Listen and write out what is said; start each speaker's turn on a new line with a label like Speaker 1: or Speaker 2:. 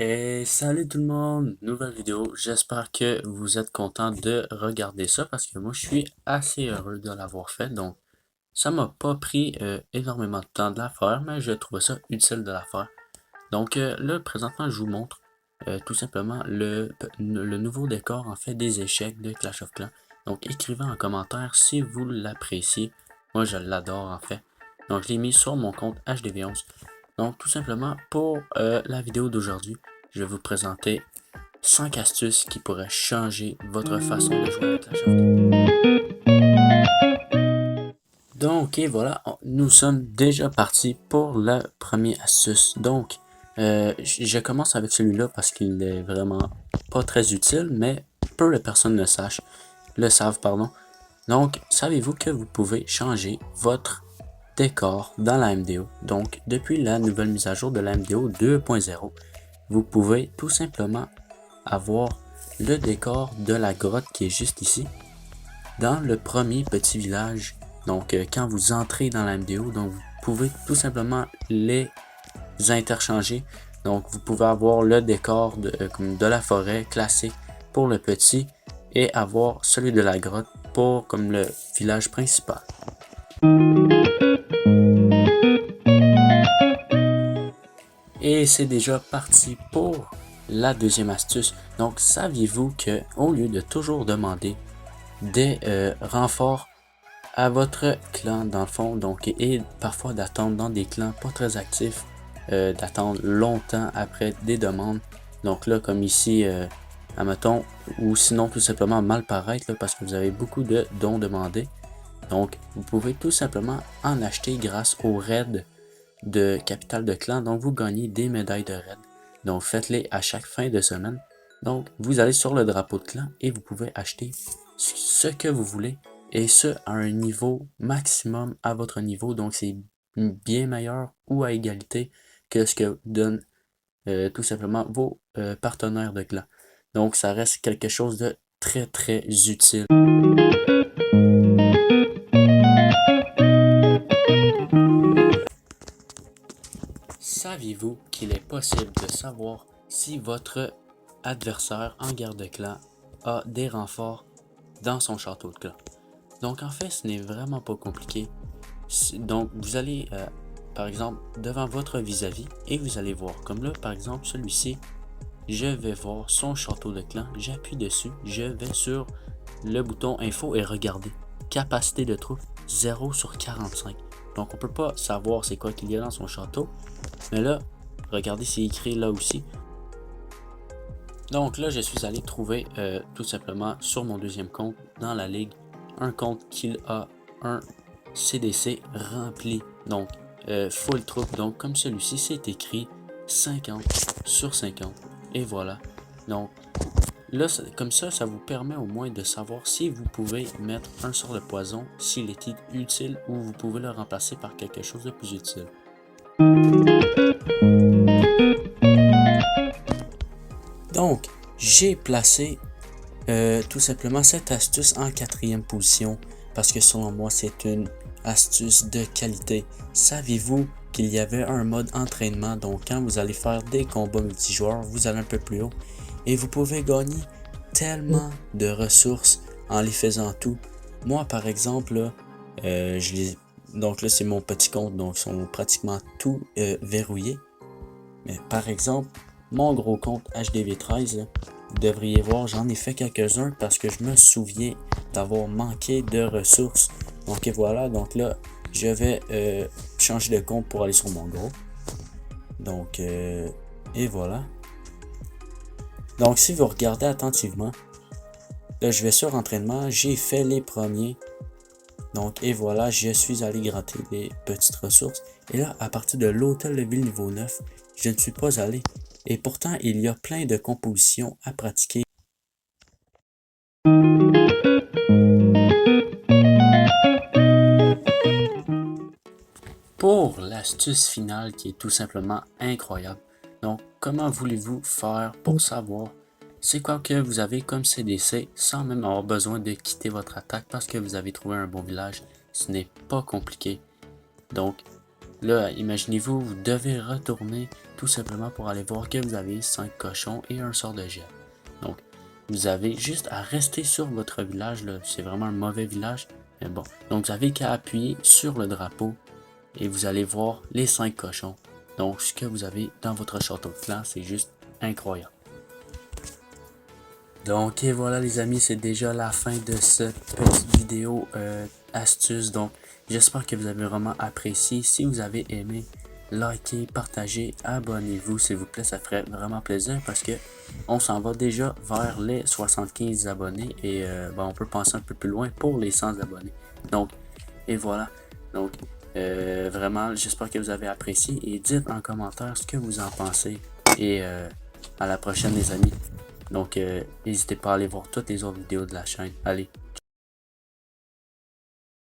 Speaker 1: Et salut tout le monde, nouvelle vidéo. J'espère que vous êtes content de regarder ça parce que moi je suis assez heureux de l'avoir fait. Donc ça m'a pas pris énormément de temps de la faire, mais je trouvais ça utile de la faire. Donc là présentement je vous montre tout simplement le nouveau décor en fait des échecs de Clash of Clans. Donc écrivez en commentaire si vous l'appréciez. Moi je l'adore en fait. Donc je l'ai mis sur mon compte HDV11. Donc tout simplement pour la vidéo d'aujourd'hui, je vais vous présenter 5 astuces qui pourraient changer votre façon de jouer à Clash of Clans. Donc et voilà, nous sommes déjà partis pour la première astuce. Donc je commence avec celui-là parce qu'il est vraiment pas très utile, mais peu de personnes le savent, pardon. Donc savez-vous que vous pouvez changer votre décor dans la MDO. Donc, depuis la nouvelle mise à jour de la MDO 2.0, vous pouvez tout simplement avoir le décor de la grotte qui est juste ici, dans le premier petit village. Donc, quand vous entrez dans la MDO, donc vous pouvez tout simplement les interchanger. Donc, vous pouvez avoir le décor comme de la forêt classique pour le petit et avoir celui de la grotte pour comme le village principal. Et c'est déjà parti pour la deuxième astuce. Donc, saviez-vous que au lieu de toujours demander des renforts à votre clan dans le fond, donc et parfois d'attendre dans des clans pas très actifs, d'attendre longtemps après des demandes. Donc là, comme ici, admettons, ou sinon tout simplement mal paraître là, parce que vous avez beaucoup de dons demandés. Donc, vous pouvez tout simplement en acheter grâce au raid de Capital de Clan. Donc, vous gagnez des médailles de raid. Donc, faites-les à chaque fin de semaine. Donc, vous allez sur le drapeau de clan et vous pouvez acheter ce que vous voulez. Et ce, à un niveau maximum à votre niveau. Donc, c'est bien meilleur ou à égalité que ce que donnent tout simplement vos partenaires de clan. Donc, ça reste quelque chose de très, très utile. Saviez-vous qu'il est possible de savoir si votre adversaire en guerre de clan a des renforts dans son château de clan? Donc en fait, ce n'est vraiment pas compliqué. Donc vous allez par exemple devant votre vis-à-vis et vous allez voir comme là par exemple celui-ci, je vais voir son château de clan, j'appuie dessus, je vais sur le bouton info et regarder. Capacité de troupes 0 sur 45. Donc on peut pas savoir c'est quoi qu'il y a dans son château. Mais là, regardez, c'est écrit là aussi. Donc là, je suis allé trouver tout simplement sur mon deuxième compte dans la ligue un compte qui a un CDC rempli. Donc, full troupe. Donc, comme celui-ci, c'est écrit 50 sur 50. Et voilà. Donc, là, comme ça vous permet au moins de savoir si vous pouvez mettre un sort de poison, s'il est utile ou vous pouvez le remplacer par quelque chose de plus utile. Donc, j'ai placé tout simplement cette astuce en quatrième position parce que selon moi, c'est une astuce de qualité. Saviez-vous qu'il y avait un mode entraînement? Donc, quand vous allez faire des combats multijoueurs, vous allez un peu plus haut et vous pouvez gagner tellement de ressources en les faisant tout. Moi, par exemple, là, donc là, c'est mon petit compte, donc ils sont pratiquement tout verrouillés. Mais par exemple, mon gros compte HDV13, vous devriez voir, j'en ai fait quelques-uns parce que je me souviens d'avoir manqué de ressources. Donc et voilà, donc là, je vais changer de compte pour aller sur mon gros. Donc, et voilà. Donc si vous regardez attentivement, là je vais sur entraînement, j'ai fait les premiers. Donc et voilà, je suis allé gratter les petites ressources. Et là, à partir de l'hôtel de ville niveau 9, je ne suis pas allé. Et pourtant, il y a plein de compositions à pratiquer. Pour l'astuce finale qui est tout simplement incroyable. Donc, comment voulez-vous faire pour savoir c'est quoi que vous avez comme CDC sans même avoir besoin de quitter votre attaque parce que vous avez trouvé un bon village? Ce n'est pas compliqué. Donc, Là, imaginez-vous, vous devez retourner tout simplement pour aller voir que vous avez 5 cochons et un sort de gel. Donc, vous avez juste à rester sur votre village, là. C'est vraiment un mauvais village, mais bon. Donc, vous avez qu'à appuyer sur le drapeau et vous allez voir les 5 cochons. Donc, ce que vous avez dans votre château de clan, c'est juste incroyable. Donc, et voilà les amis, c'est déjà la fin de cette petite vidéo astuce. Donc, j'espère que vous avez vraiment apprécié. Si vous avez aimé, likez, partagez, abonnez-vous s'il vous plaît. Ça ferait vraiment plaisir parce que on s'en va déjà vers les 75 abonnés et on peut penser un peu plus loin pour les 100 abonnés. Donc, et voilà. Donc, vraiment, j'espère que vous avez apprécié et dites en commentaire ce que vous en pensez. Et à la prochaine les amis. Donc, n'hésitez pas à aller voir toutes les autres vidéos de la chaîne. Allez,